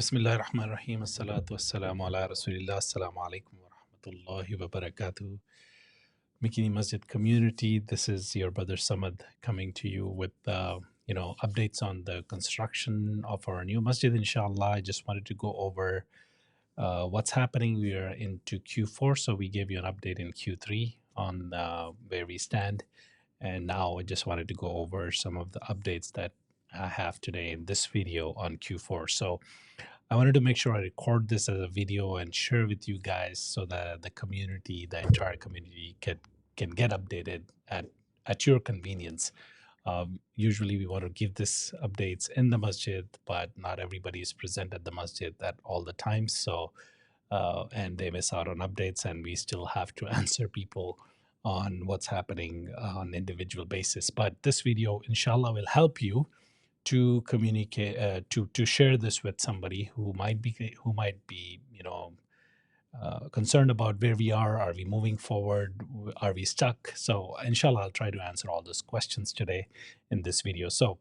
Bismillah ar-Rahman ar-Rahim. As-salatu was-salamu ala Rasulillah. Assalamu alaikum wa rahmatullahi wa barakatuh. Mckinney Masjid community, this is your brother Samad coming to you with updates on the construction of our new masjid. Inshallah, I just wanted to go over what's happening. We are into Q4, so we gave you an update in Q3 on where we stand, and now I just wanted to go over some of the updates that I have today in this video on Q4. So I wanted to make sure I record this as a video and share with you guys so that the community, the entire community, can get updated at your convenience. Usually, we want to give this updates in the masjid, but not everybody is present at the masjid at all the times. So, and they miss out on updates, and we still have to answer people on what's happening on individual basis. But this video, inshallah, will help you to communicate to share this with somebody who might be concerned about where we are we moving forward, are we stuck? So inshallah, I'll try to answer all those questions today in this video. So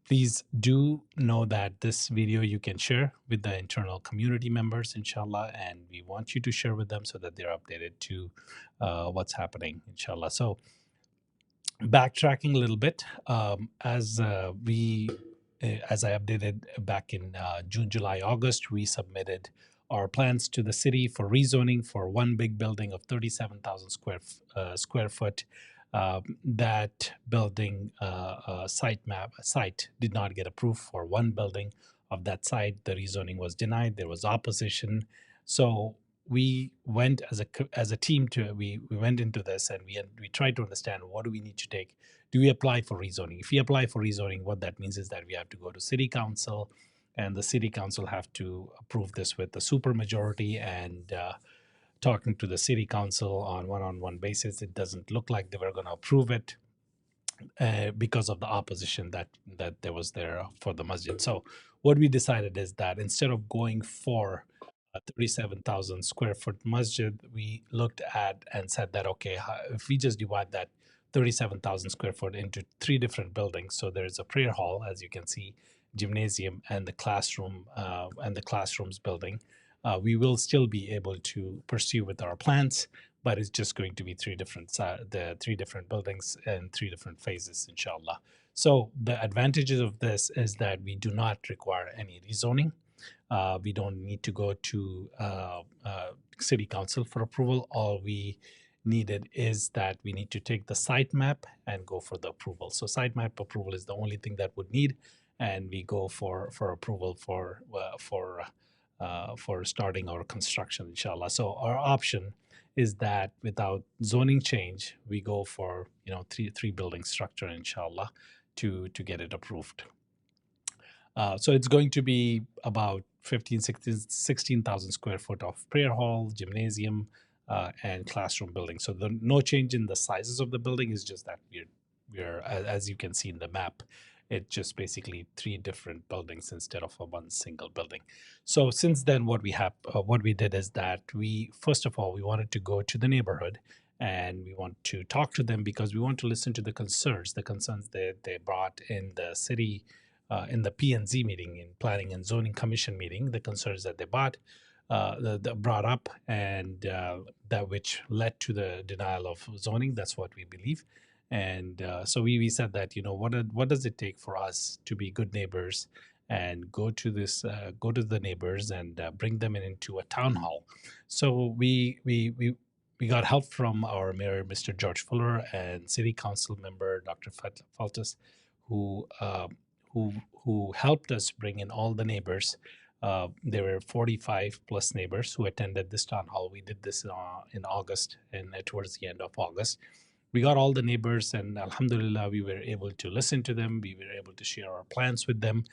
please do know that this video you can share with the internal community members, inshallah, and we want you to share with them so that they're updated to what's happening, inshallah. So backtracking a little bit, as I updated back in June, July, August, we submitted our plans to the city for rezoning for one big building of 37,000 square foot. That building site did not get approved for one building of that site. The rezoning was denied. There was opposition. So we went as a team we went into this, and we tried to understand what do we need to take. Do we apply for rezoning? If we apply for rezoning, what that means is that we have to go to city council, and the city council have to approve this with the super majority. And talking to the city council on one-on-one basis, it doesn't look like they were going to approve it because of the opposition that there was there for the masjid. So what we decided is that instead of going for a 37,000 square foot masjid, we looked at and said that, okay, if we just divide that 37,000 square foot into three different buildings. So there's a prayer hall, as you can see, gymnasium, and the classroom and the classrooms building. We will still be able to pursue with our plans, but it's just going to be the three different buildings and three different phases, inshallah. So the advantages of this is that we do not require any rezoning. We don't need to go to city council for approval. All we needed is that we need to take the site map and go for the approval. So site map approval is the only thing that would need, and we go for approval for starting our construction, inshallah. So our option is that without zoning change, we go for three building structure, inshallah, to get it approved. So it's going to be about 16,000 square foot of prayer hall, gymnasium, and classroom building. So no change in the sizes of the building. Is just that we're as you can see in the map, it's just basically three different buildings instead of a one single building. So since then, what we did is that we first of all we wanted to go to the neighborhood, and we want to talk to them because we want to listen to the concerns that they brought in the city, in the P&Z meeting, in Planning and Zoning Commission meeting, the concerns that they brought up, and that which led to the denial of zoning. That's what we believe. And so we said that, what does it take for us to be good neighbors and go to the neighbors and bring them into a town hall. So we got help from our mayor, Mr. George Fuller, and city council member, Dr. Faltus, who who helped us bring in all the neighbors. There were 45 plus neighbors who attended this town hall. We did this in August, and towards the end of August. We got all the neighbors, and alhamdulillah, we were able to listen to them. We were able to share our plans with them.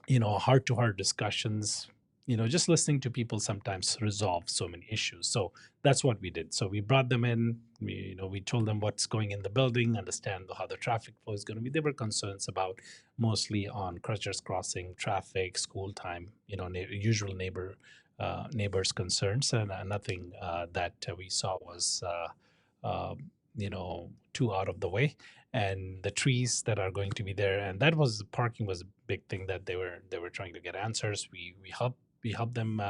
Heart-to-heart discussions, just listening to people sometimes resolve so many issues. So that's what we did. So we brought them in. We told them what's going in the building, understand how the traffic flow is going to be. There were concerns about mostly on Crutchers Crossing, traffic, school time, usual neighbors' concerns, and nothing that we saw was two out of the way, and the trees that are going to be there. And that was parking was a big thing that they were trying to get answers. We help them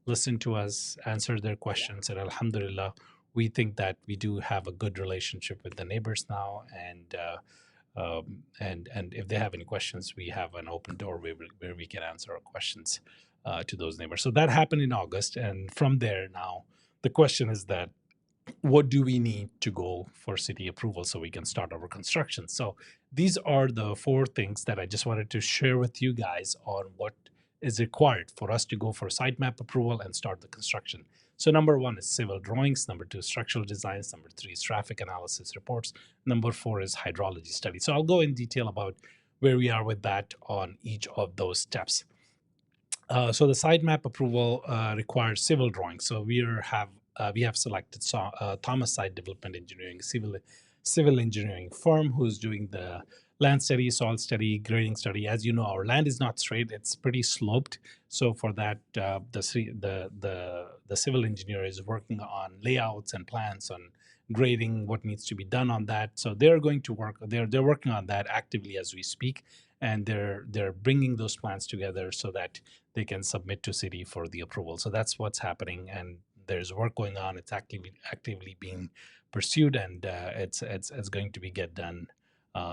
listen to us, answer their questions, and Alhamdulillah, we think that we do have a good relationship with the neighbors now. And if they have any questions, we have an open door where we can answer our questions to those neighbors. So that happened in August, and from there now, the question is that what do we need to go for city approval so we can start our construction? So these are the four things that I just wanted to share with you guys on what is required for us to go for site map approval and start the construction. So number one is civil drawings, number two, structural designs, number three is traffic analysis reports, number four is hydrology study. So I'll go in detail about where we are with that on each of those steps. So the site map approval requires civil drawings. So we have selected Thomas Site Development Engineering, civil engineering firm who's doing the land study, soil study, grading study. As you know, our land is not straight; it's pretty sloped. So for that, the civil engineer is working on layouts and plans on grading what needs to be done on that. So they're going to work. They're working on that actively as we speak, and they're bringing those plans together so that they can submit to city for the approval. So that's what's happening, and there's work going on. It's actively being pursued, and it's going to be get done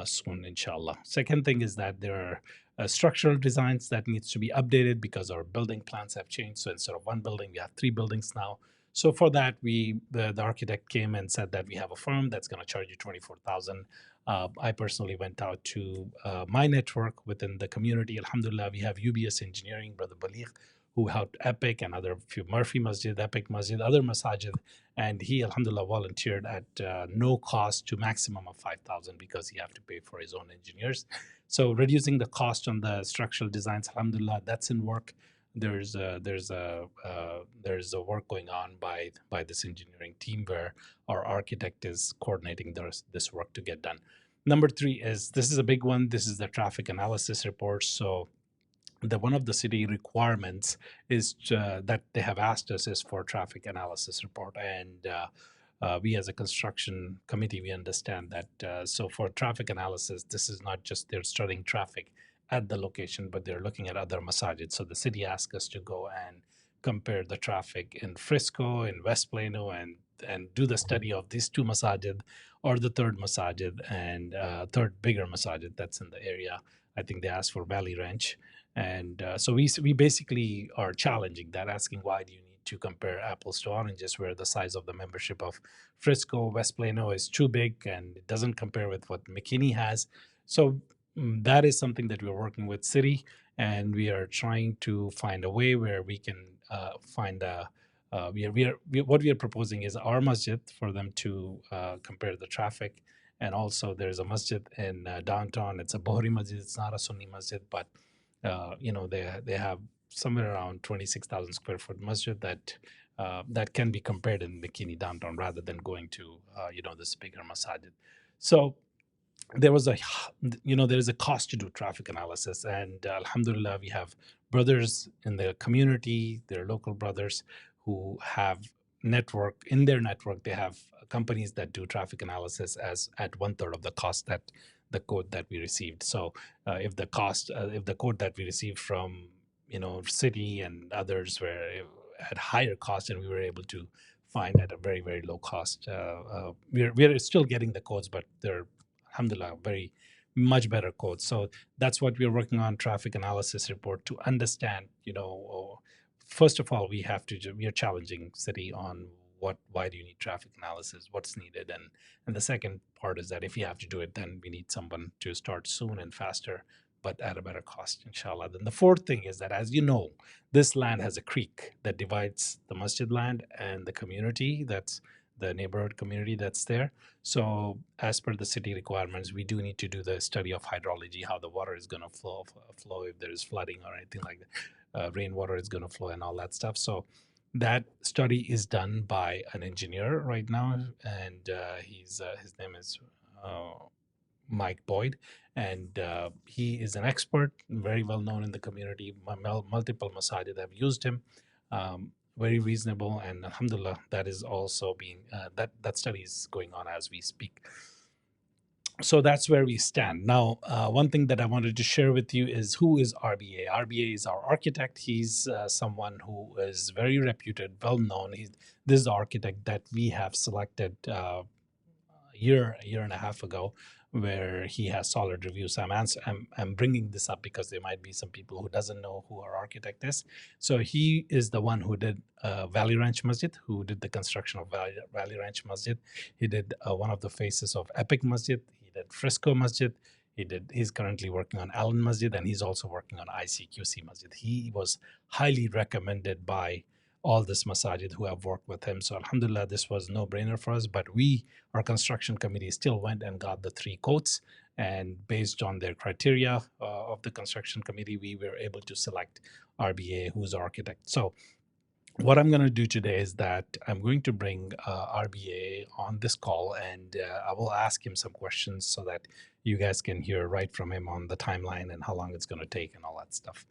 soon, inshallah. Second thing is that there are structural designs that needs to be updated because our building plans have changed. So instead of one building, we have three buildings now. So for that, the architect came and said that we have a firm that's going to charge you 24,000. I personally went out to my network within the community. Alhamdulillah, we have UBS Engineering, Brother Baligh, who helped Epic and other few Murphy Masjid, Epic Masjid, other masajid, and he Alhamdulillah volunteered at no cost to maximum of 5,000 because he have to pay for his own engineers. So reducing the cost on the structural designs, Alhamdulillah, that's in work. There's a work going on by this engineering team where our architect is coordinating this work to get done. Number three is this is a big one. This is the traffic analysis report. So one of the city requirements is that they have asked us is for traffic analysis report, and we as a construction committee we understand that. So for traffic analysis, this is not just they're studying traffic at the location, but they're looking at other masajid. So the city asked us to go and compare the traffic in Frisco, in West Plano, and do the study of these two masajid or the third masajid and third bigger masajid that's in the area. I think they asked for Valley Ranch. And so we basically are challenging that, asking why do you need to compare apples to oranges, where the size of the membership of Frisco, West Plano is too big and it doesn't compare with what McKinney has. So that is something that we're working with city, and we are trying to find a way where we can find a. What we are proposing is our masjid for them to compare the traffic, and also there's a masjid in downtown. It's a Bohri masjid. It's not a Sunni masjid, but they have somewhere around 26,000 square foot masjid that can be compared in McKinney downtown rather than going to this bigger masjid. So there was there is a cost to do traffic analysis, and alhamdulillah we have brothers in the community, their local brothers who have in their network they have companies that do traffic analysis as at 1/3 of the cost that the code that we received. So if the code that we received from city and others were at higher cost, and we were able to find at a very very low cost, we're still getting the codes, but they're alhamdulillah very much better codes. So that's what we're working on, traffic analysis report, to understand first of all we are challenging city on why do you need traffic analysis, what's needed, and the second part is that if you have to do it, then we need someone to start soon and faster, but at a better cost, inshallah. Then the fourth thing is that, as you know, this land has a creek that divides the masjid land and the community, that's the neighborhood community that's there. So as per the city requirements, we do need to do the study of hydrology, how the water is going to flow if there is flooding or anything like that. Rainwater is going to flow and all that stuff. So that study is done by an engineer right now, and his name is Mike Boyd, and he is an expert, very well known in the community. Multiple masajid have used him. very reasonable, and alhamdulillah, that is also being that study is going on as we speak. So that's where we stand now. One thing that I wanted to share with you is who is RBA. RBA is our architect. He's someone who is very reputed, well known. This is the architect that we have selected a year and a half ago, where he has solid reviews. I'm bringing this up because there might be some people who doesn't know who our architect is. So he is the one who did Valley Ranch Masjid, who did the construction of Valley Ranch Masjid. He did one of the faces of Epic Masjid. He did Frisco Masjid. He's currently working on Allen Masjid, and he's also working on ICQC Masjid. He was highly recommended by all this masajid who have worked with him. So alhamdulillah, this was no brainer for us. But our construction committee still went and got the 3 quotes. And based on their criteria of the construction committee, we were able to select RBA, who's our architect. So what I'm going to do today is that I'm going to bring RBA on this call, and I will ask him some questions so that you guys can hear right from him on the timeline and how long it's going to take and all that stuff.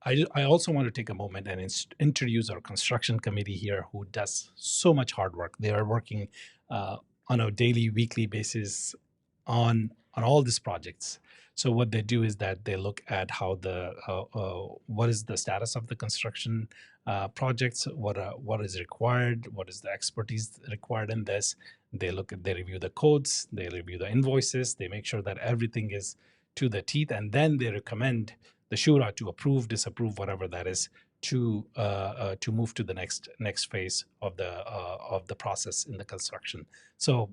I also want to take a moment and introduce our construction committee here, who does so much hard work. They are working on a daily, weekly basis on all these projects. So what they do is that they look at how what is the status of the construction projects, what is required, what is the expertise required in this. They review the codes, they review the invoices, they make sure that everything is to the teeth, and then they recommend the shura to approve, disapprove, whatever that is, to move to the next phase of the process in the construction. So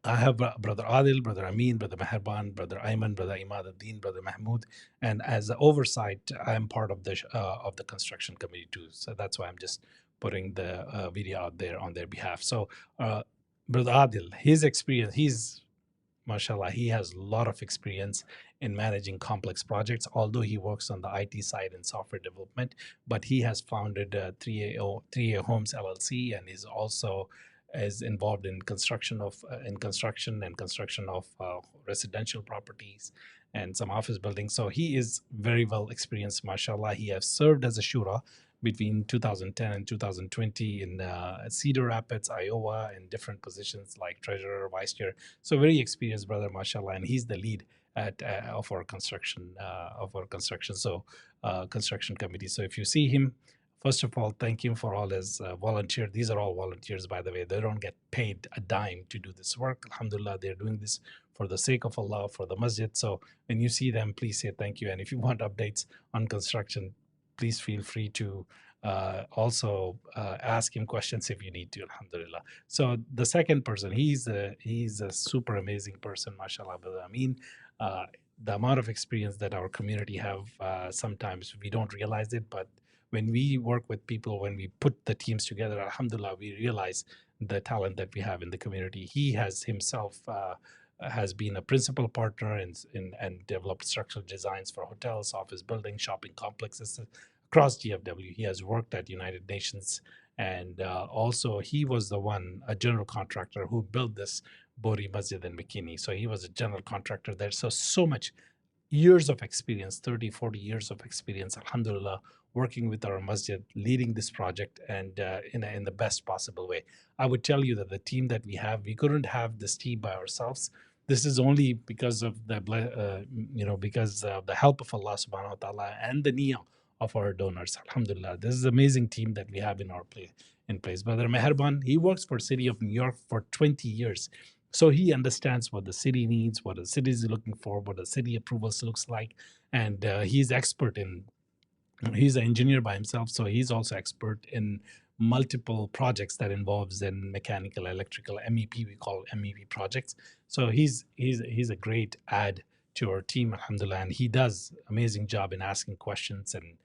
I have Brother Adil, Brother Amin, Brother Meherban, Brother Ayman, Brother Imad Ad-Din, Brother Mahmoud, and as an oversight, I'm part of the construction committee too. So that's why I'm just putting the video out there on their behalf. So Brother Adil, his experience, mashallah, he has a lot of experience in managing complex projects, although he works on the IT side and software development. But he has founded 3A Homes LLC, and is involved in construction of residential properties and some office buildings. So he is very well experienced, mashallah. He has served as a shura between 2010 and 2020 in Cedar Rapids, Iowa, in different positions like treasurer, vice chair. So very experienced brother, mashallah, and he's the lead of our construction construction committee. So if you see him, first of all, thank him for all his volunteer. These are all volunteers, by the way. They don't get paid a dime to do this work. Alhamdulillah, they're doing this for the sake of Allah, for the masjid. So when you see them, please say thank you. And if you want updates on construction, please feel free to also ask him questions if you need to. Alhamdulillah. So the second person, he's a super amazing person, mashallah. Brother Amin, the amount of experience that our community have, sometimes we don't realize it, but when we work with people, when we put the teams together, alhamdulillah, we realize the talent that we have in the community. He has himself has been a principal partner and developed structural designs for hotels, office buildings, shopping complexes across GFW. He has worked at United Nations, and also he was a general contractor who built this Bori Masjid in Mckinney. So he was a general contractor there. So much years of experience, 30, 40 years of experience, alhamdulillah, working with our masjid, leading this project, and in the best possible way. I would tell you that the team that we couldn't have this team by ourselves. This is only because of because of the help of Allah subhanahu wa ta'ala and the niyyah of our donors. Alhamdulillah. This is an amazing team that we have in place. Brother Meherban, he works for City of New York for 20 years. So he understands what the city needs, what the city is looking for, what the city approvals looks like, and he's he's an engineer by himself, so he's also expert in multiple projects that involves in mechanical, electrical, MEP, we call MEP projects. So he's a great add to our team, alhamdulillah, and he does amazing job in asking questions and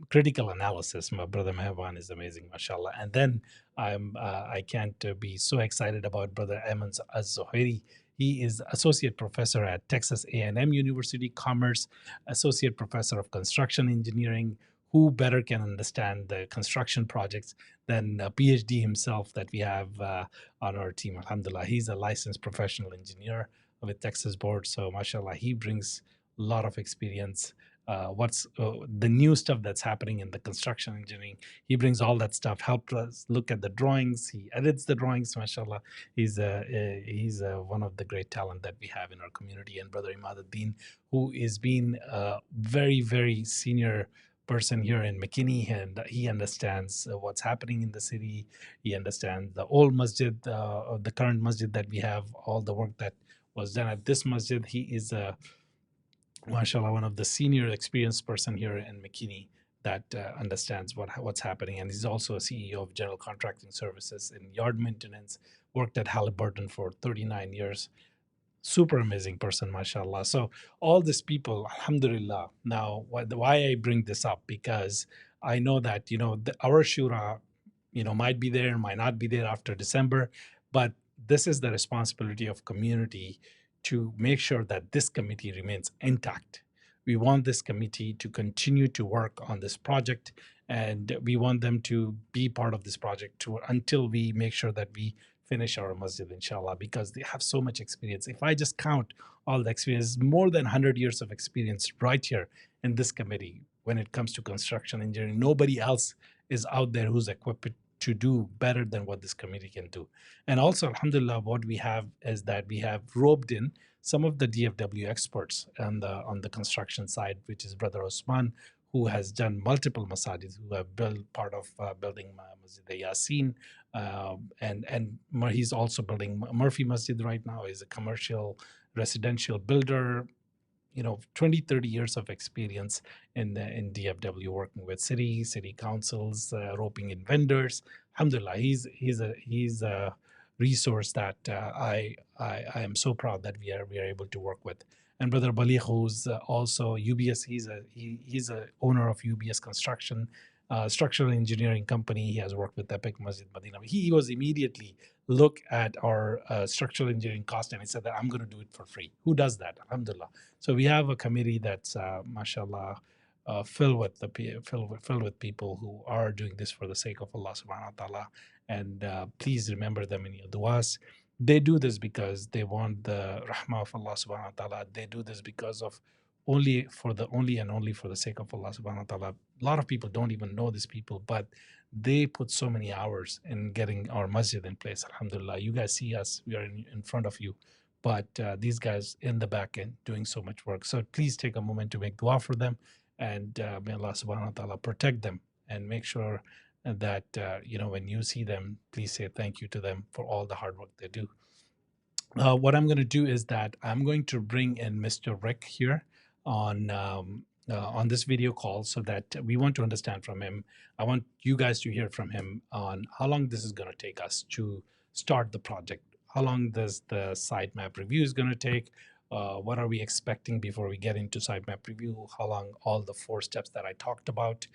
critical analysis. My brother Meherban is amazing, mashallah. And then I can't be so excited about brother Ayman Az-Zuhairi. He is associate professor at Texas A&M University Commerce, associate professor of construction engineering. Who better can understand the construction projects than a PhD himself that we have on our team? Alhamdulillah, he's a licensed professional engineer with Texas Board. So, mashallah, he brings a lot of experience what's the new stuff that's happening in the construction engineering. He brings all that stuff, helps us look at the drawings. He edits the drawings. Mashallah, he's one of the great talent that we have in our community. And Brother Imaduddin, who is being a very very senior person here in Mckinney, and he understands what's happening in the city. He understands the old masjid, the current masjid that we have, all the work that was done at this masjid. He is a mashallah, one of the senior experienced person here in Mckinney that understands what's happening. And he's also a CEO of General Contracting Services in yard maintenance, worked at Halliburton for 39 years. Super amazing person, mashallah. So all these people, alhamdulillah. Now, why I bring this up, because I know that, our shura, might be there, might not be there after December, but this is the responsibility of community to make sure that this committee remains intact. We want this committee to continue to work on this project, and we want them to be part of this project until we make sure that we finish our masjid, inshallah, because they have so much experience. If I just count all the experience, more than 100 years of experience right here in this committee when it comes to construction engineering. Nobody else is out there who's equipped to do better than what this committee can do. And also, alhamdulillah, what we have is that we have roped in some of the DFW experts on the construction side, which is Brother Osman, who has done multiple masajid, who have built part of building Masjid Yasin, and he's also building Murphy Masjid right now. He's a commercial residential builder, 20, 30 years of experience in DFW, working with city councils, roping in vendors. Alhamdulillah, he's a resource that I am so proud that we are able to work with. And Brother Baligh, who's also UBS, he's a owner of UBS Construction, structural engineering company. He has worked with Epic Masjid Medina. He was immediately look at our structural engineering cost, and he said that I'm going to do it for free. Who does that? Alhamdulillah. So we have a committee that's, mashallah, filled with people who are doing this for the sake of Allah subhanahu wa ta'ala. And please remember them in your du'as. They do this because they want the rahmah of Allah subhanahu wa ta'ala. They do this because of only for the sake of Allah subhanahu wa ta'ala. A lot of people don't even know these people, but they put so many hours in getting our masjid in place. Alhamdulillah. You guys see us, we are in front of you, but these guys in the back end doing so much work. So please take a moment to make dua for them, and may Allah subhanahu wa ta'ala protect them, and make sure that when you see them, please say thank you to them for all the hard work they do. What I'm going to do is that I'm going to bring in Mr. Rick here on this video call, so that we want to understand from him. I want you guys to hear from him on how long this is going to take us to start the project. How long does the sitemap review is going to take? What are we expecting before we get into sitemap review? How long all the 4 steps that I talked about?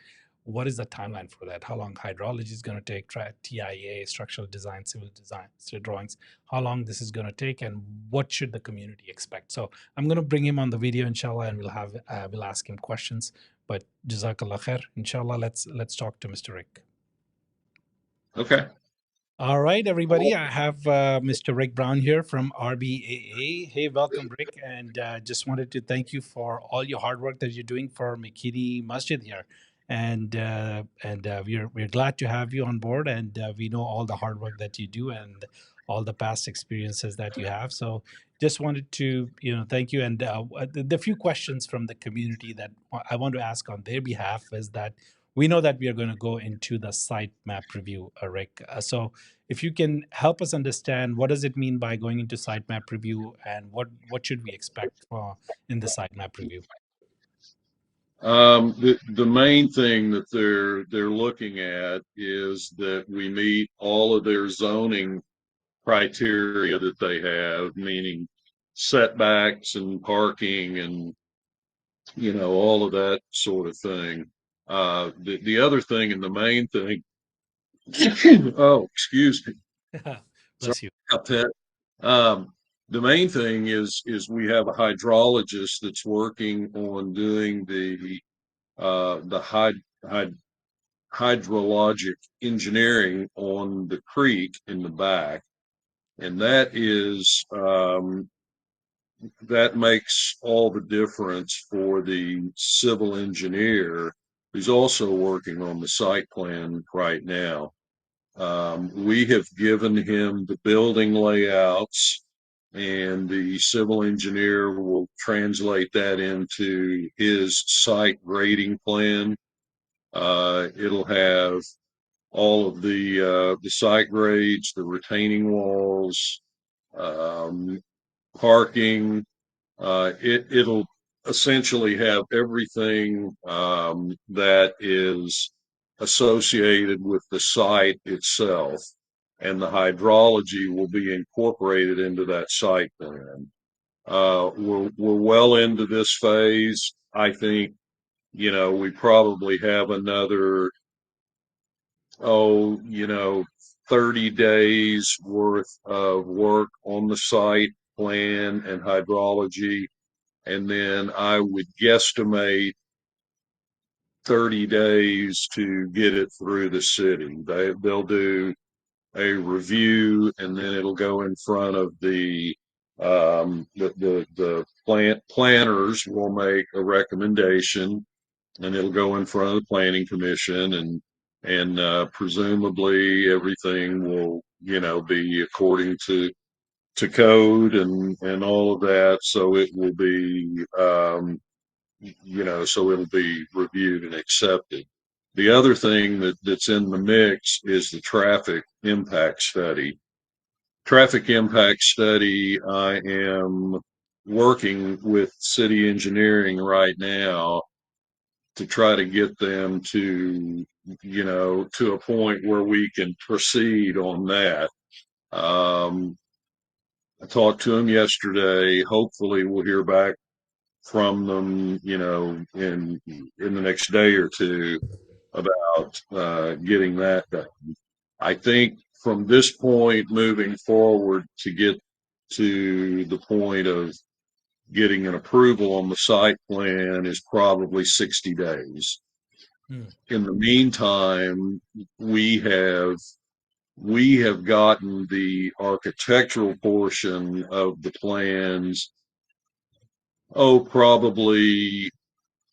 What is the timeline for that? How long hydrology is going to take? TIA, structural design, civil design, drawings. How long this is going to take, and what should the community expect? So I'm going to bring him on the video, inshallah, and we'll ask him questions. But Jazakallah khair. Inshallah, let's talk to Mr. Rick. Okay. All right, everybody. I have Mr. Rick Brown here from RBAA. Hey, welcome, Rick. And just wanted to thank you for all your hard work that you're doing for Mckinney Masjid here. And we're glad to have you on board. And we know all the hard work that you do and all the past experiences that you have. So just wanted to thank you. And the few questions from the community that I want to ask on their behalf is that we know that we are going to go into the site map review, Rick. So if you can help us understand, what does it mean by going into sitemap review, and what should we expect in the sitemap review? The main thing that they're looking at is that we meet all of their zoning criteria that they have, meaning setbacks and parking and all of that sort of thing. The other thing and the main thing, oh, excuse me, sorry Bless you. about that. Um, the main thing is we have a hydrologist that's working on doing the hydrologic engineering on the creek in the back, and that is that makes all the difference for the civil engineer who's also working on the site plan right now. We have given him the building layouts, and the civil engineer will translate that into his site grading plan. It'll have all of the site grades, the retaining walls, um, parking. It'll essentially have everything that is associated with the site itself, and the hydrology will be incorporated into that site plan. We're well into this phase. I think, we probably have another, oh, 30 days worth of work on the site plan and hydrology. And then I would guesstimate 30 days to get it through the city. They'll do a review, and then it'll go in front of the planners will make a recommendation, and it'll go in front of the planning commission, and presumably everything will, be according to code and all of that. So it will be, so it'll be reviewed and accepted. The other thing that's in the mix is the traffic impact study. Traffic impact study, I am working with city engineering right now to try to get them to a point where we can proceed on that. Um, I talked to them yesterday. Hopefully we'll hear back from them, in the next day or two about getting that done. I think from this point moving forward, to get to the point of getting an approval on the site plan is probably 60 days. Hmm. In the meantime, we have we have gotten the architectural portion of the plans, probably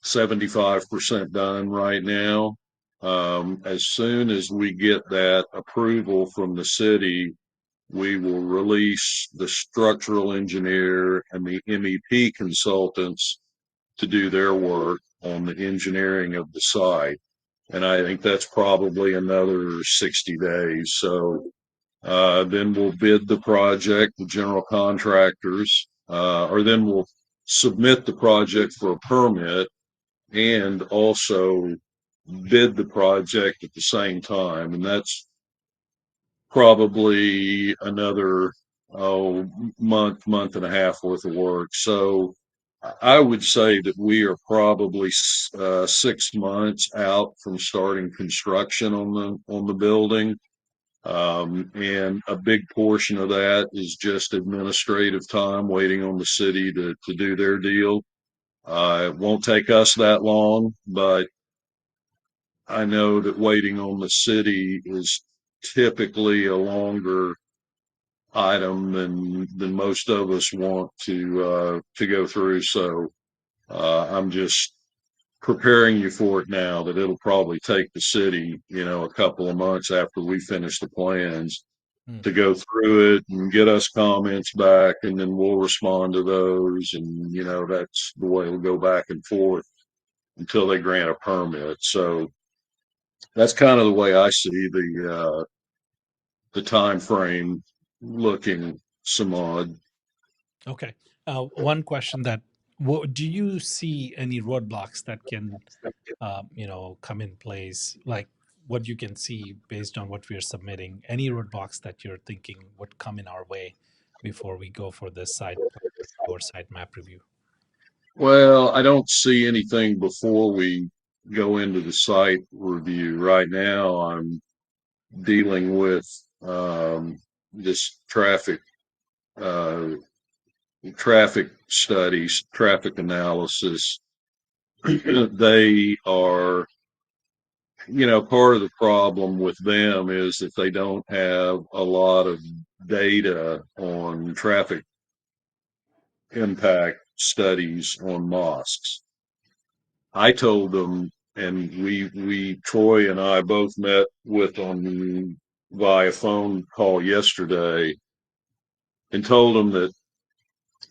75% done right now. As soon as we get that approval from the city, we will release the structural engineer and the MEP consultants to do their work on the engineering of the site. And I think that's probably another 60 days. So then we'll bid the project, the general contractors, or then we'll submit the project for a permit and also bid the project at the same time. And that's probably another, month and a half worth of work. So I would say that we are probably 6 months out from starting construction on the building. And a big portion of that is just administrative time waiting on the city to do their deal. It won't take us that long, but I know that waiting on the city is typically a longer item than most of us want to go through. So I'm just preparing you for it now, that it'll probably take the city, a couple of months after we finish the plans Hmm. to go through it and get us comments back, and then we'll respond to those. And, that's the way it'll go back and forth until they grant a permit. So that's kind of the way I see the time frame looking, Samad. Okay. One question that do you see any roadblocks that can, come in place? Like what you can see based on what we are submitting, any roadblocks that you're thinking would come in our way before we go for the site plan or site map review? Well, I don't see anything before we go into the site review. Right now, I'm dealing with this uh, traffic studies, traffic analysis. They are, part of the problem with them is that they don't have a lot of data on traffic impact studies on mosques. I told them, and Troy and I both met with them via phone call yesterday and told them that,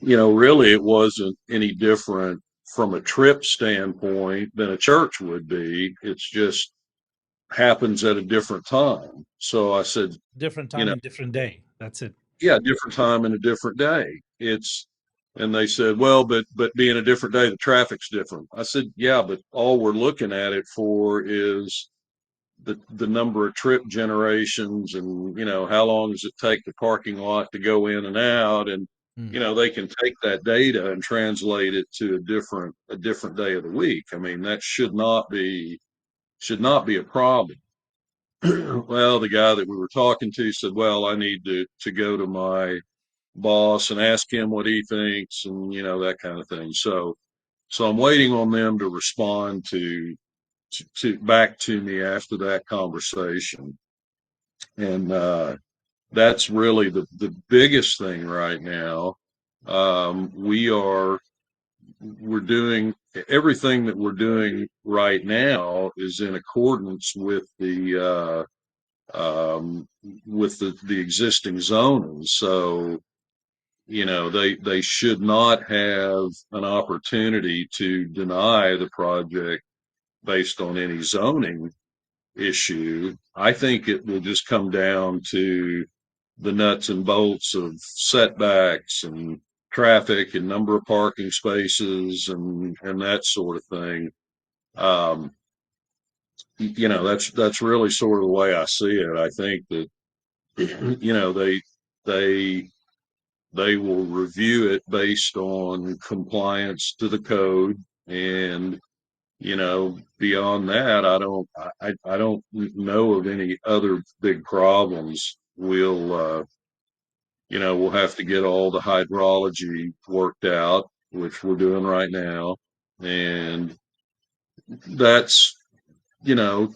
really it wasn't any different from a trip standpoint than a church would be. It's just happens at a different time. So I said, Different you time know, and different day. That's it. yeah, different time and a different day. And they said, well, but being a different day, the traffic's different. I said, yeah, but all we're looking at it for is the number of trip generations and, how long does it take the parking lot to go in and out? And, Hmm. they can take that data and translate it to a different day of the week. I mean, that should not be a problem. Well, the guy that we were talking to said, well, I need to go to my boss and ask him what he thinks and, that kind of thing. So I'm waiting on them to respond to back to me after that conversation. And that's really the biggest thing right now. We're doing everything that we're doing right now is in accordance with the existing zoning. So, they should not have an opportunity to deny the project based on any zoning issue. I think it will just come down to the nuts and bolts of setbacks and traffic and number of parking spaces and that sort of thing. Um, that's really sort of the way I see it. I think that they they will review it based on compliance to the code, and beyond that, I don't know of any other big problems. We'll have to get all the hydrology worked out, which we're doing right now, and that's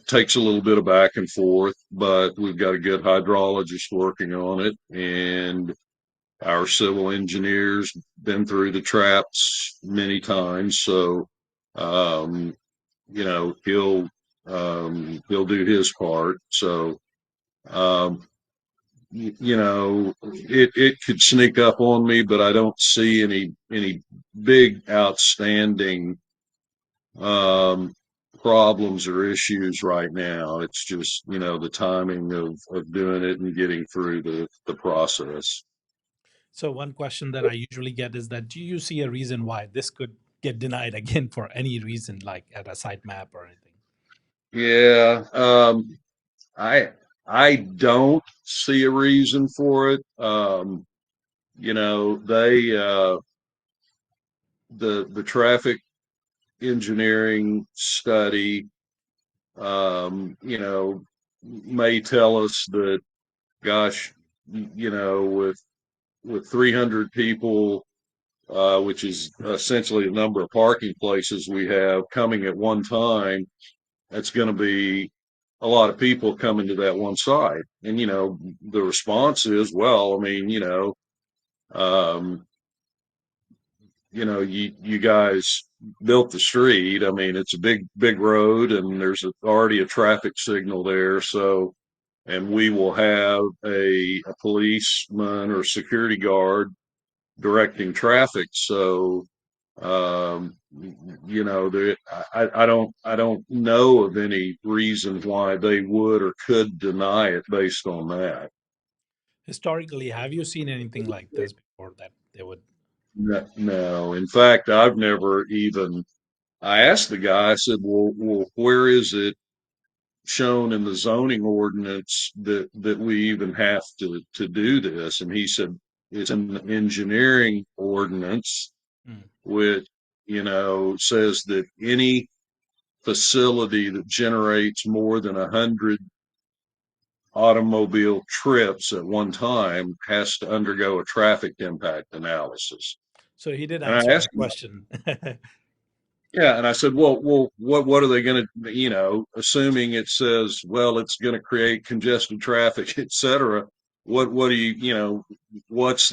takes a little bit of back and forth, but we've got a good hydrologist working on it, and our civil engineers been through the traps many times, so um, he'll do his part. So um, it could sneak up on me, but I don't see any big outstanding um, problems or issues right now. It's just the timing of doing it and getting through the process. So one question that I usually get is that do you see a reason why this could get denied again for any reason, like at a site map or anything? Yeah, I I don't see a reason for it. They the traffic engineering study, may tell us that, gosh, with 300 people, which is essentially the number of parking places we have coming at one time, that's going to be a lot of people coming to that one side. And the response is, well, I mean, um, you guys built the street. I mean, it's a big road, and there's already a traffic signal there. So, and we will have a policeman or security guard directing traffic. So, um, I don't know of any reason why they would or could deny it based on that. Historically, have you seen anything like this before that they would? No, no. In fact, I've never even. I asked the guy. I said, "Well, where is it shown in the zoning ordinance that we even have to do this?" And he said, "It's in the engineering ordinance, Hmm. which says that any facility that generates more than 100 automobile trips at one time has to undergo a traffic impact analysis." So he did And I answer my asked him, question. yeah, and I said, well, what are they going to, assuming it says, well, it's going to create congested traffic, et cetera. What do you, what's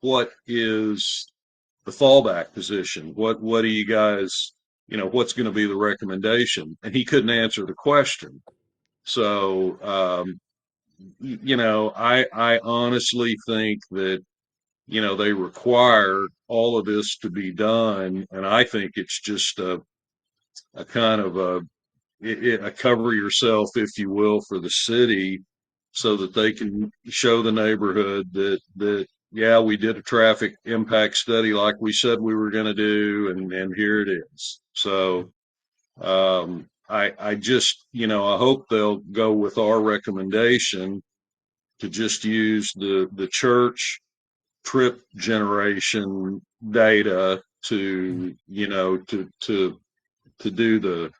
what is the fallback position? What do you guys, what's going to be the recommendation? And he couldn't answer the question. So, I honestly think that, they require all of this to be done. And I think it's just a kind of a cover yourself, if you will, for the city so Mm, that they can show the neighborhood that yeah, we did a traffic impact study like we said we were going to do, and here it is. mm, So I just, I hope they'll go with our recommendation to just use the church trip generation data mm. to, to do the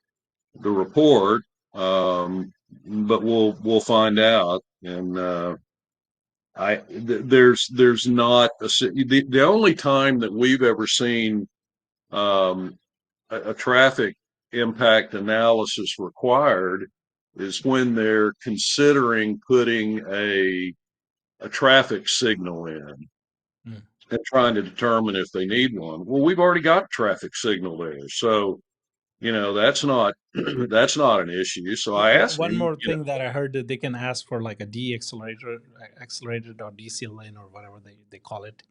report. But we'll find out. And there's not the only time that we've ever seen um, a traffic impact analysis required is when they're considering putting a traffic signal in Mm. and trying to determine if they need one. Well, we've already got a traffic signal there, so that's not that's not an issue. So I asked One him, more thing that I heard that they can ask for like a deaccelerator, accelerated or DC lane or whatever they call it.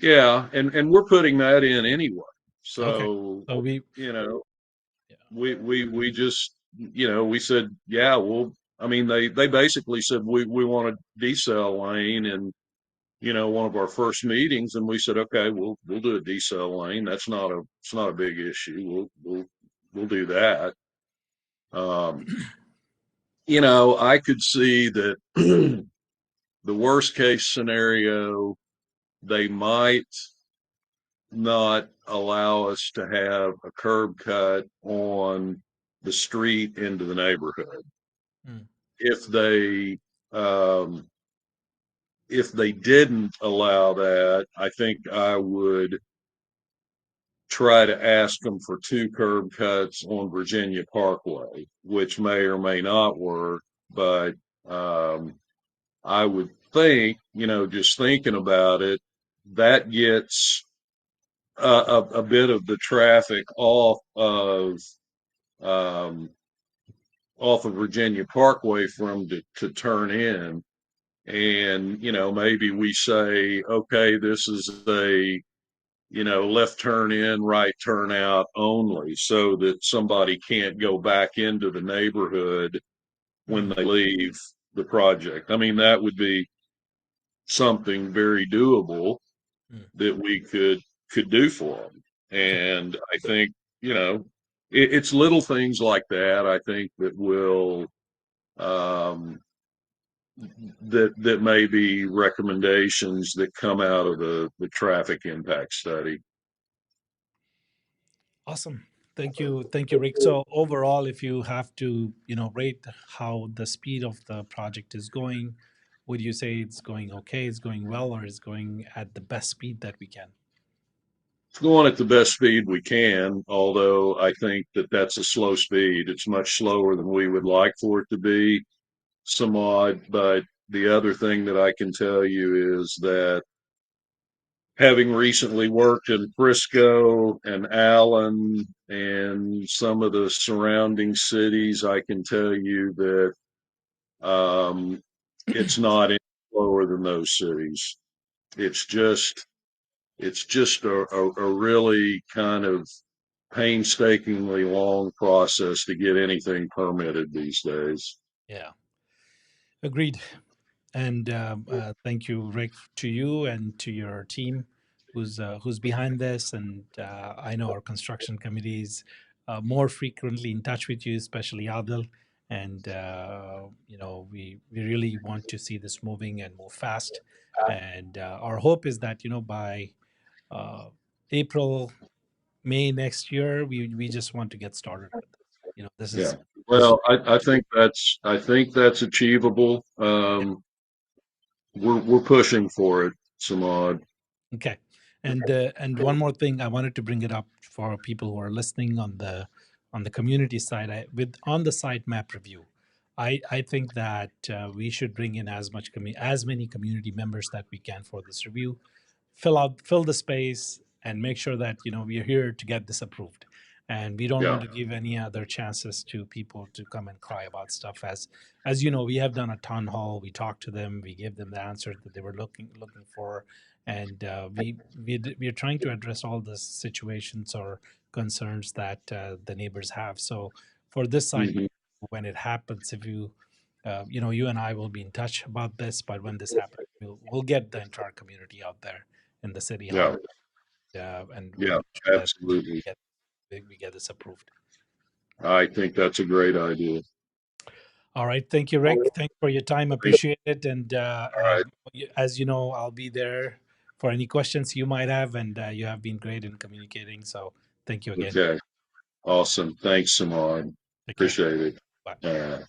yeah, and we're putting that in anyway. Okay, So so you know, yeah. we just we said, yeah, well, I mean, they basically said we want a decel lane in one of our first meetings, and we said, okay, we'll do a decel lane. It's not a big issue. We'll do that. Um, I could see that the worst case scenario, they might not allow us to have a curb cut on the street into the neighborhood. Mm, If they um, if they didn't allow that, I think I would try to ask them for two curb cuts on Virginia Parkway, which may or may not work, but um, I would think, just thinking about it, that gets a bit of the traffic um, off of Virginia Parkway for them to turn in. And, maybe we say, okay, this is a, left turn in, right turn out only so that somebody can't go back into the neighborhood when mm, they leave the project. I mean, that would be something very doable mm. that we could do for them. Okay, And I think, it's little things like that, I think, that will um, that may be recommendations that come out of the traffic impact study. awesome. Thank you, Rick. So overall, if you have to, rate how the speed of the project is going, would you say it's going okay, it's going well, or is going at the best speed that we can? It's going at the best speed we can, although I think that that's a slow speed. It's much slower than we would like for it to be, some odd. But the other thing that I can tell you is that having recently worked in Frisco and Allen and some of the surrounding cities, I can tell you that it's not any slower than those cities. It's just it's just a really kind of painstakingly long process to get anything permitted these days. Yeah, agreed. And thank you, Rick, to you and to your team, who's behind this. And I know our construction committee is more frequently in touch with you, especially Adil. And we really want to see this moving and move fast. And our hope is that by uh, April, May next year, we just want to get started with this. This Yeah. is this is Well, I think that's achievable. yeah. We're pushing for it, Samad. Okay. And one more thing, I wanted to bring it up for people who are listening on the community side. With on the site map review, I think that we should bring in as many community members that we can for this review, fill the space, and make sure that we are here to get this approved, and we don't Yeah. want to give any other chances to people to come and cry about stuff. As you know, we have done a town hall. We talked to them. We gave them the answers that they were looking for, and we are trying to address all the situations or concerns that the neighbors have. So for this site, Hmm. when it happens, if you and I will be in touch about this, but when this happens, we'll get the entire community out there in the city Yeah. hall, and we'll Yeah. make sure that Absolutely. get, we get this approved. I think that's a great idea. All right, thank you, All Rick. Thanks for your time. Appreciate it. And right. as you know, I'll be there for any questions you might have, and you have been great in communicating. So thank you again. Okay. Awesome. Thanks, Simon. Take care. Appreciate it. Bye. All right.